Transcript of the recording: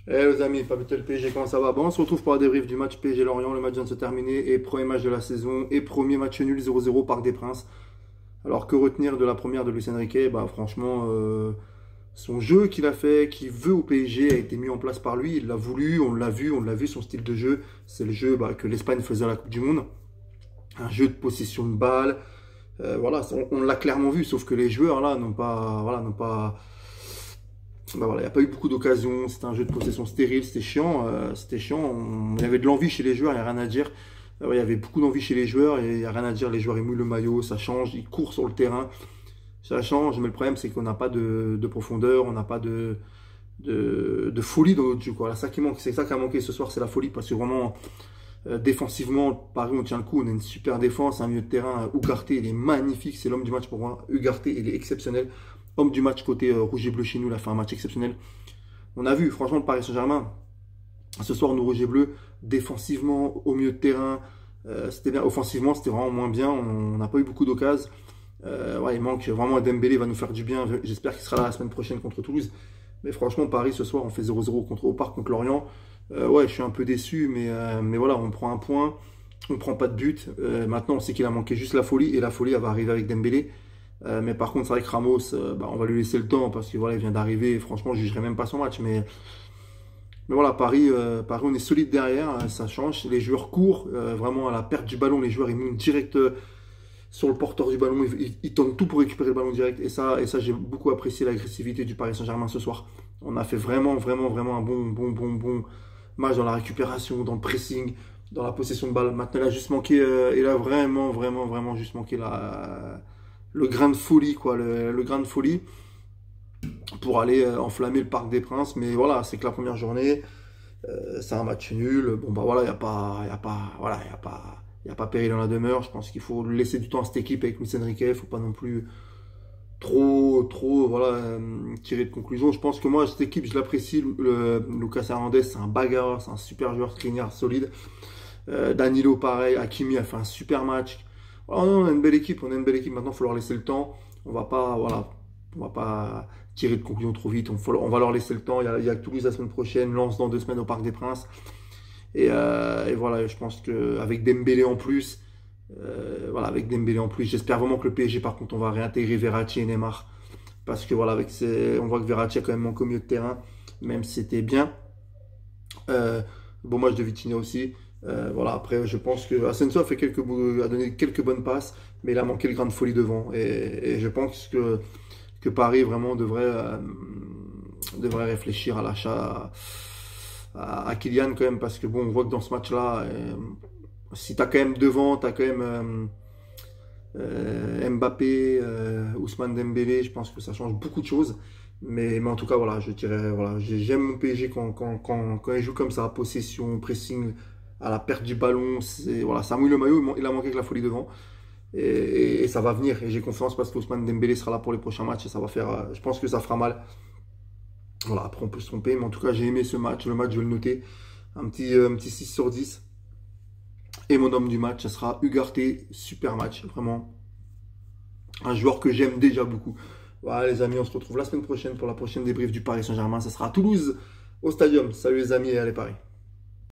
Eh les amis, pas le PSG, comment ça va? Bon, on se retrouve pour la débrief du match PSG-Lorient. Le match vient de se terminer et premier match de la saison et premier match nul 0-0 Parc des Princes. Alors que retenir de la première de Luis Enrique? Bah franchement, son jeu qu'il a fait, qu'il veut au PSG, a été mis en place par lui. Il l'a voulu, on l'a vu, son style de jeu. C'est le jeu que l'Espagne faisait à la Coupe du Monde. Un jeu de possession de balle. Voilà, on l'a clairement vu, sauf que les joueurs là n'ont pas, voilà, n'ont pas. Bah voilà, il n'y a pas eu beaucoup d'occasions, c'était un jeu de possession stérile, c'était chiant, il y avait de l'envie chez les joueurs, il n'y a rien à dire. Ouais, il y avait beaucoup d'envie chez les joueurs, et il n'y a rien à dire, les joueurs ils mouillent le maillot, ça change, ils courent sur le terrain, ça change, mais le problème c'est qu'on n'a pas de profondeur, on n'a pas de folie dans notre jeu, quoi. Là, ça qui manque, c'est ça qui a manqué ce soir, c'est la folie, parce que vraiment, défensivement, Paris on tient le coup, on a une super défense, un milieu de terrain, Ugarte il est magnifique, c'est l'homme du match pour moi, Ugarte il est exceptionnel. Homme du match côté rouge et bleu chez nous, il a fait un match exceptionnel. On a vu, franchement, le Paris Saint-Germain, ce soir, nous, rouge et bleu, défensivement, au milieu de terrain, c'était bien. Offensivement, c'était vraiment moins bien. On n'a pas eu beaucoup d'occasions. Ouais, il manque vraiment Dembélé, va nous faire du bien. J'espère qu'il sera là la semaine prochaine contre Toulouse. Mais franchement, Paris, ce soir, on fait 0-0 au parc contre Lorient. Ouais, je suis un peu déçu, mais voilà, on prend un point. On ne prend pas de but. Maintenant, on sait qu'il a manqué juste la folie. Et la folie, elle va arriver avec Dembélé. Mais par contre, c'est vrai que Ramos, on va lui laisser le temps parce que voilà, il vient d'arriver. Franchement, je ne jugerai même pas son match. Mais voilà, Paris, on est solide derrière. Ça change. Les joueurs courent vraiment à la perte du ballon. Les joueurs, ils montent direct sur le porteur du ballon. Ils tentent tout pour récupérer le ballon direct. Et ça j'ai beaucoup apprécié l'agressivité du Paris Saint-Germain ce soir. On a fait vraiment, vraiment, vraiment un bon match dans la récupération, dans le pressing, dans la possession de balle. Maintenant, il a juste manqué, il a vraiment, vraiment, vraiment juste manqué le grain de folie, quoi, le grain de folie pour aller enflammer le Parc des Princes. Mais voilà, c'est que la première journée, c'est un match nul. Bon, bah voilà, il n'y a pas, voilà, y a pas péril dans la demeure. Je pense qu'il faut laisser du temps à cette équipe avec Luis Enrique. Il ne faut pas non plus trop, voilà, tirer de conclusion. Je pense que moi, cette équipe, je l'apprécie. Lucas Hernandez, c'est un bagarreur, c'est un super joueur, Skriniar, solide. Danilo, pareil. Hakimi a fait un super match. Oh non, on a une belle équipe, on a une belle équipe. Maintenant, il faut leur laisser le temps. On va pas, voilà, on va pas tirer de conclusion trop vite. On va leur laisser le temps. Il y a Toulouse la semaine prochaine, Lens dans 2 semaines au Parc des Princes. Et voilà, je pense qu'avec Dembélé en plus, voilà, avec Dembélé en plus, j'espère vraiment que le PSG, par contre, on va réintégrer Verratti et Neymar. Parce que voilà, on voit que Verratti a quand même manqué au milieu de terrain, même si c'était bien. Euh, Bon match de Vitinha aussi. Voilà, après, je pense que Asensio a donné quelques bonnes passes, mais il a manqué le grain de folie devant. Et je pense que Paris vraiment devrait réfléchir à l'achat à Kylian quand même, parce que bon, on voit que dans ce match-là, si tu as quand même devant, tu as quand même Mbappé, Ousmane Dembélé, je pense que ça change beaucoup de choses. Mais en tout cas, voilà, je dirais, voilà, j'aime mon PSG quand il joue comme ça, possession, pressing, à la perte du ballon. Voilà, ça mouille le maillot, il a manqué que la folie devant. Et ça va venir. Et j'ai confiance parce qu'Ousmane Dembélé sera là pour les prochains matchs et ça va faire, je pense que ça fera mal. Voilà, après on peut se tromper, mais en tout cas, j'ai aimé ce match. Le match, je vais le noter. Un petit 6 sur 10. Et mon homme du match, ça sera Ugarte. Super match, vraiment. Un joueur que j'aime déjà beaucoup. Voilà les amis, on se retrouve la semaine prochaine pour la prochaine débrief du Paris Saint-Germain. Ça sera à Toulouse, au Stadium. Salut les amis et allez Paris.